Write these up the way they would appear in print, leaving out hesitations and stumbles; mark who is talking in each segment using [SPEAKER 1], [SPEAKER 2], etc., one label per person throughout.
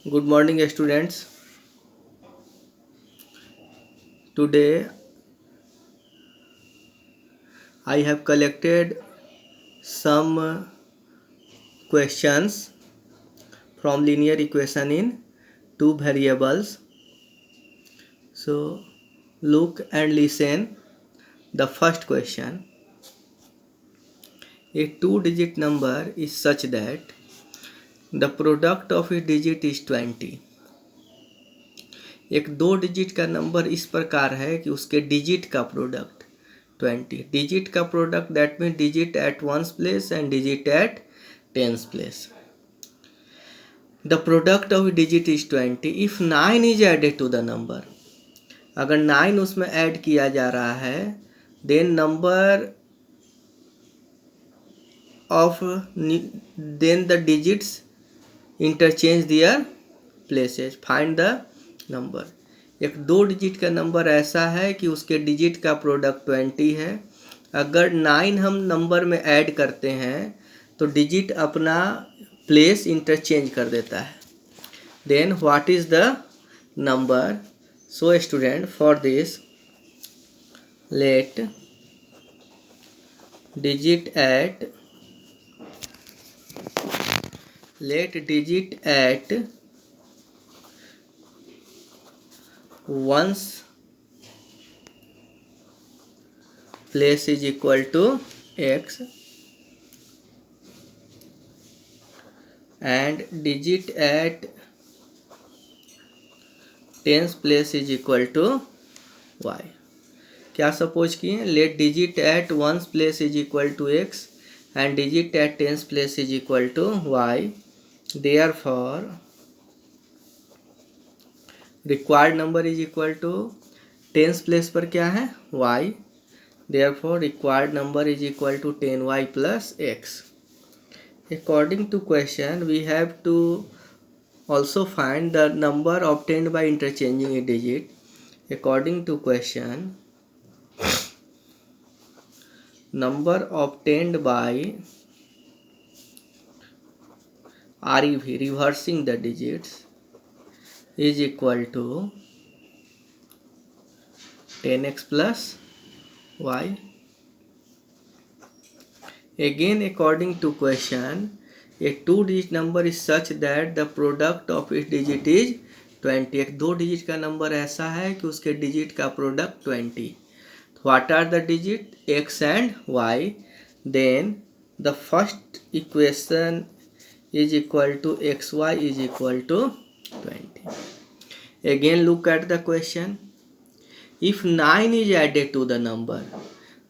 [SPEAKER 1] Good morning, students. Today I have collected some questions from linear equation in two variables. So, look and listen. The first question: a two-digit number is such that the product of a digit is 20. एक दो digit का number इस प्रकार है कि उसके digit का product 20. Digit का product that mean digit at ones place and digit at tens place. The product of digit is 20 if 9 is added to the number. अगर 9 उसमें ऐड किया जा रहा है then number of then the digits interchange their places. Find the number. एक दो digit का number ऐसा है कि उसके डिजिट का प्रोडक्ट 20 है. अगर 9 हम नंबर में ऐड करते हैं तो डिजिट अपना प्लेस इंटरचेंज कर देता है. Then what is the number? So student, for this let digit at ones place is equal to x and digit at tens place is equal to y. क्या suppose किए? Let digit at ones place is equal to x and digit at tens place is equal to y. Therefore required number is equal to tens place पर क्या है? y. Therefore required number is equal to 10y plus x. According to question we have to also find the number obtained by interchanging a digit. According to question, number obtained by REV, reversing the digits, is equal to 10x plus y. Again, according to question, a two-digit number is such that the product of its digit is 20. एक दो digit का number ऐसा है कि उसके digit का product 20. What are the digit? X and y. Then the first equation is equal to xy is equal to 20. Again look at the question. If 9 is added to the number,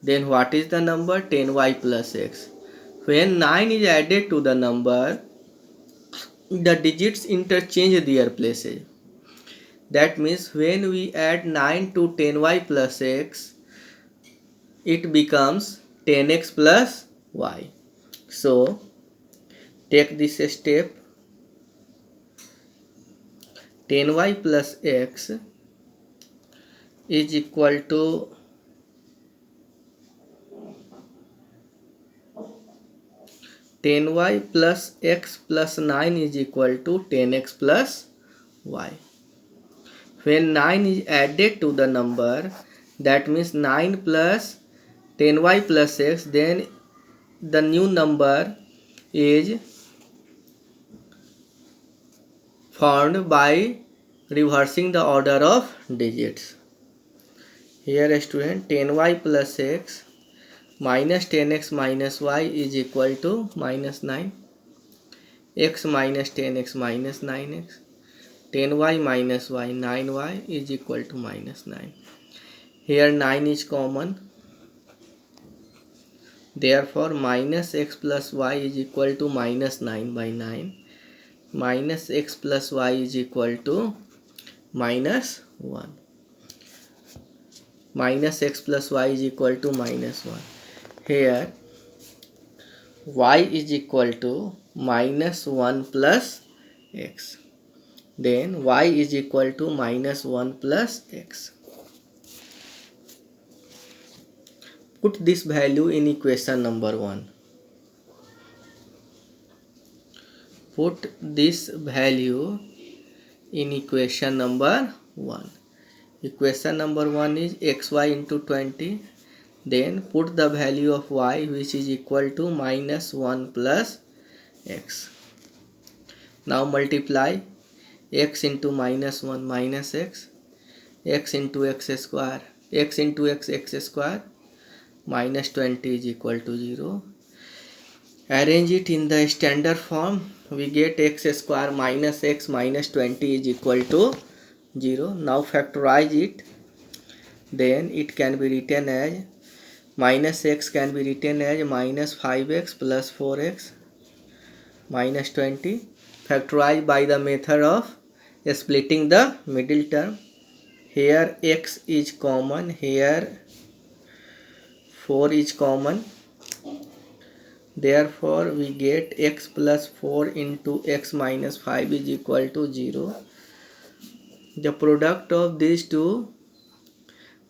[SPEAKER 1] then what is the number? 10y plus x. When 9 is added to the number, the digits interchange their places. That means when we add 9 to 10y plus x, it becomes 10x plus y. So take this step. 10y plus x is equal to 10y plus x plus 9 is equal to 10x plus y. When 9 is added to the number, that means 9 plus 10y plus x, then the new number is formed by reversing the order of digits. Here student, 10y plus x minus 10x minus y is equal to minus 9. X minus 10x minus 9x. 10y minus y, 9y is equal to minus 9. Here 9 is common. Therefore minus x plus y is equal to minus 9 by 9. Minus x plus y is equal to minus 1. Minus x plus y is equal to minus 1. Here y is equal to minus 1 plus x. Then y is equal to minus 1 plus x. Put this value in equation number 1. Put this value in equation number 1. Equation number 1 is xy into 20. Then put the value of y, which is equal to minus 1 plus x. Now multiply x into minus 1 minus x into x square, x into x square, minus 20 is equal to 0. Arrange it in the standard form. We get x square minus x minus 20 is equal to 0. Now factorize it. Then it can be written as minus x can be written as minus 5x plus 4x minus 20. Factorize by the method of splitting the middle term. Here x is common, here 4 is common. Therefore we get x plus 4 into x minus 5 is equal to 0. The product of these two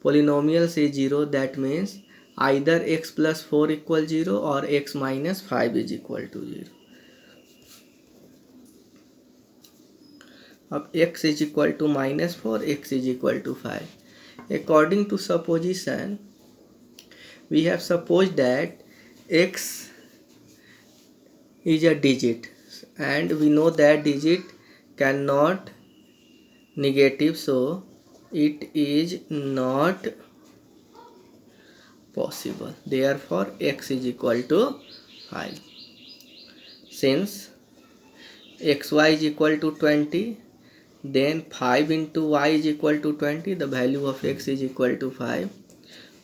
[SPEAKER 1] polynomials is 0. That means either x plus 4 equal 0 or x minus 5 is equal to 0. अब x is equal to minus 4, x is equal to 5. According to supposition, we have supposed that x is a digit and we know that digit cannot negative, so it is not possible. Therefore x is equal to 5. Since xy is equal to 20, then 5 into y is equal to 20. The value of x is equal to 5.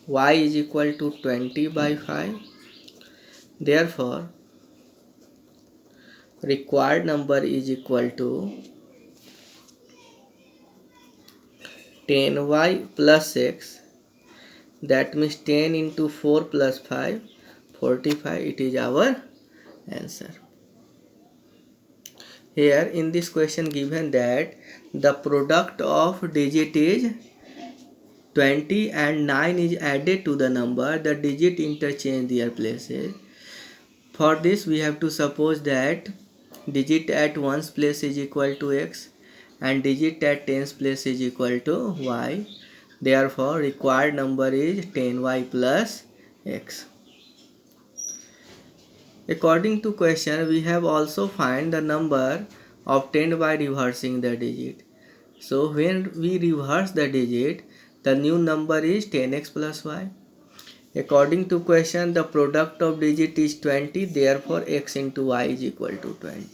[SPEAKER 1] Y is equal to 20 by 5. Therefore required number is equal to 10y plus x. That means 10 into 4 plus 5, 45. It is our answer. Here in this question given that the product of digit is 20 and 9 is added to the number, the digit interchange their places. For this we have to suppose that digit at ones place is equal to x and digit at tens place is equal to y. Therefore required number is 10y plus x. According to question, we have also find the number obtained by reversing the digit. So when we reverse the digit, the new number is 10x plus y. According to question, the product of digit is 20, therefore x into y is equal to 20.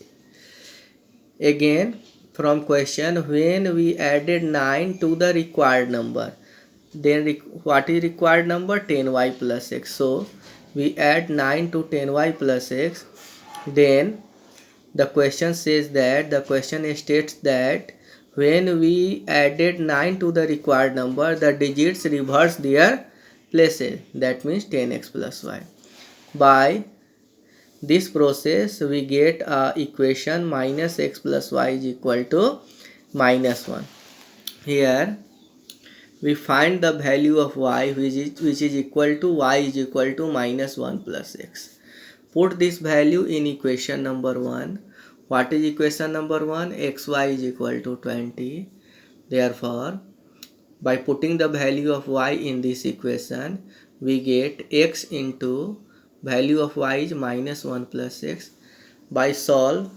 [SPEAKER 1] Again, from question, when we added 9 to the required number, then what is required number? 10y plus x. So we add 9 to 10y plus x. Then the question says that, the question states that when we added 9 to the required number, the digits reverse their places. That means 10x plus y. By this process we get a equation minus x plus y is equal to minus 1. Here we find the value of y which is equal to y is equal to minus 1 plus x. Put this value in equation number 1. What is equation number 1? xy is equal to 20. Therefore by putting the value of y in this equation, we get x into value of y is minus 1 plus x. By solve,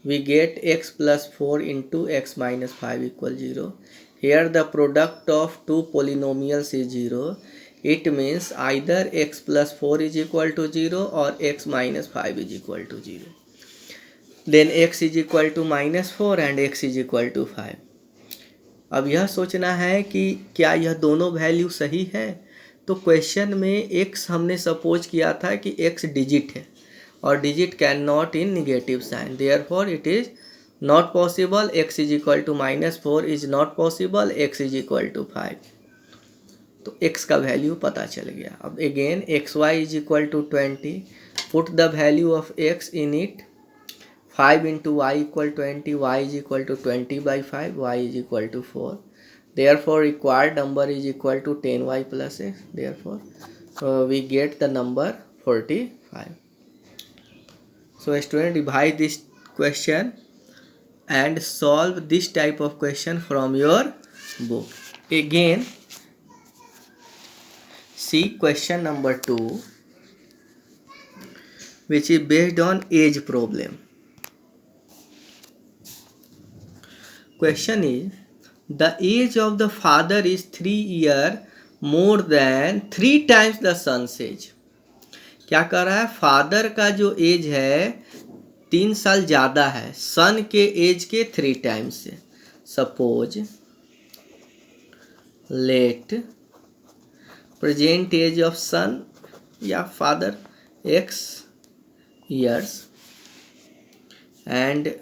[SPEAKER 1] we get x plus 4 into x minus 5 equals 0. Here the product of two polynomials is 0. It means either x plus 4 is equal to 0 or x minus 5 is equal to 0. Then x is equal to minus 4 and x is equal to 5. अब यह सोचना है कि क्या यह दोनों value सही है। तो क्वेश्चन में x हमने सपोज किया था कि x डिजिट है और digit can not in negative sign, therefore it is not possible. x is equal to minus 4 is not possible, x is equal to 5। तो x का वैल्यू पता चल गया। अब again xy is equal to 20, put the value of x in it. 5 into y equal 20, y is equal to 20 by 5, y is equal to 4. Therefore required number is equal to 10y plus x. Therefore we get the number 45. So student, divide this question and solve this type of question from your book. Again, see question number 2, which is based on age problem. Question is, the age of the father is 3 years more than 3 times the son's age. क्या कर रहा है, father का जो as है 3 साल ज़्यादा है सन के एज के 3 टाइम्स से. Suppose let present age of son या father x years and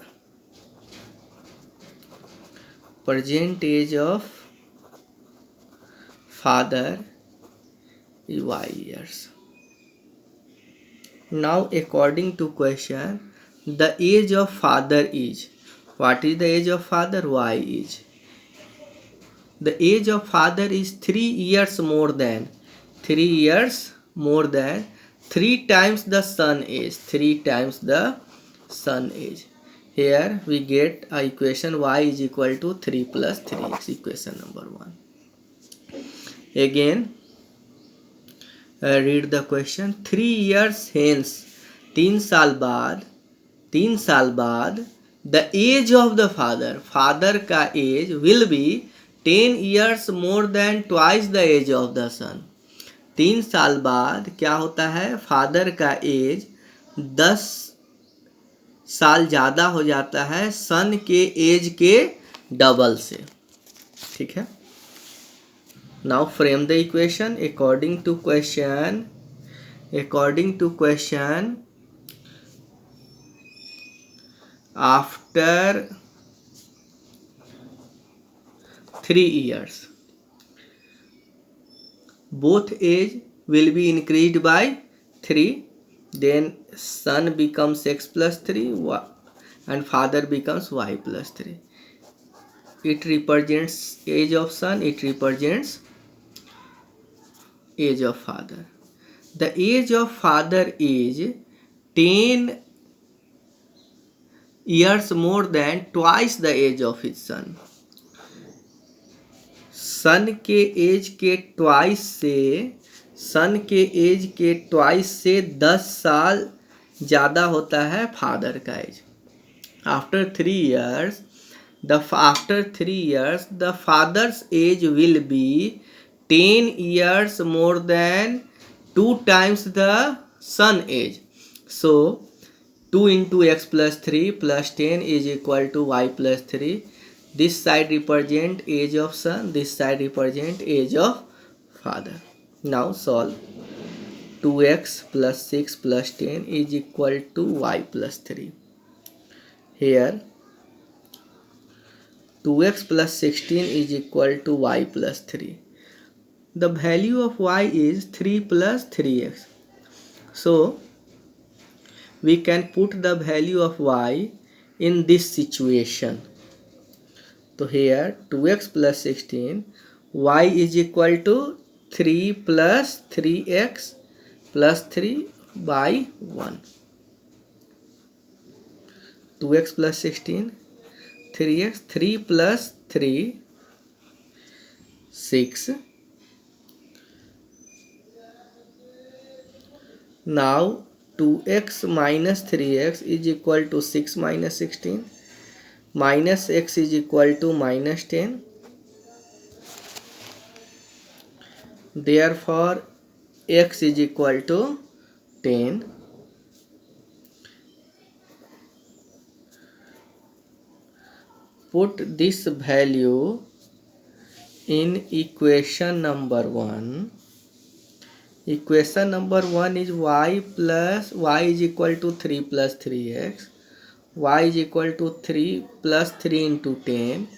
[SPEAKER 1] present age of father is y years. Now according to question, the age of father is, what is the age of father? Y is. The age of father is 3 years more than 3 times the son age, 3 times the son age. Here we get a equation y is equal to 3 plus 3x, equation number 1. Again, read the question. 3 years hence, 3 साल बाद the age of the father का age will be 10 years more than twice the age of the son. 3 साल बाद क्या होता है, father का as 10 साल ज़्यादा हो जाता है सन के एज के डबल से. ठीक है. Now frame the equation according to question after 3 years both age will be increased by 3, then son becomes x plus 3 and father becomes y plus 3. It represents age of son, it represents age of father. The age of father is 10 years more than twice the age of his son. सन के as के twice से 10 साल ज़्यादा होता है father का as. After 3 years the father's age will be 10 years more than 2 times the son age. So 2 into x plus 3 plus 10 is equal to y plus 3. This side represent age of son, this side represent age of father. Now solve. 2x plus 6 plus 10 is equal to y plus 3. Here 2x plus 16 is equal to y plus 3. The value of y is 3 plus 3x. So we can put the value of y in this situation. So here 2x plus 16, y is equal to 3 plus 3x plus 3 by 1. 2x plus 16, 3x, 3 plus 3, 6. Now 2x minus 3x is equal to 6 minus 16. Minus x is equal to minus 10. Therefore x is equal to 10. Put this value in equation number 1. Equation number 1 is y is equal to 3 plus 3x. Y is equal to 3 plus 3 into 10.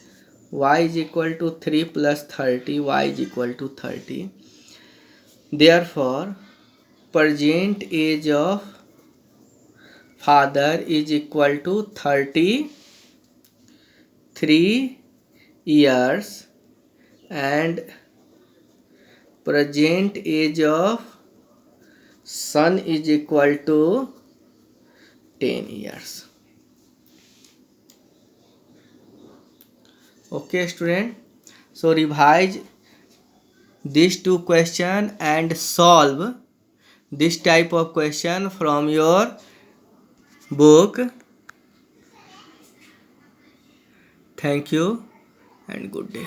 [SPEAKER 1] Y is equal to 3 plus 30. Y is equal to 30. Therefore, present age of father is equal to 33 years and present age of son is equal to 10 years. Okay student, so revise these two question and solve this type of question from your book. Thank you and good day.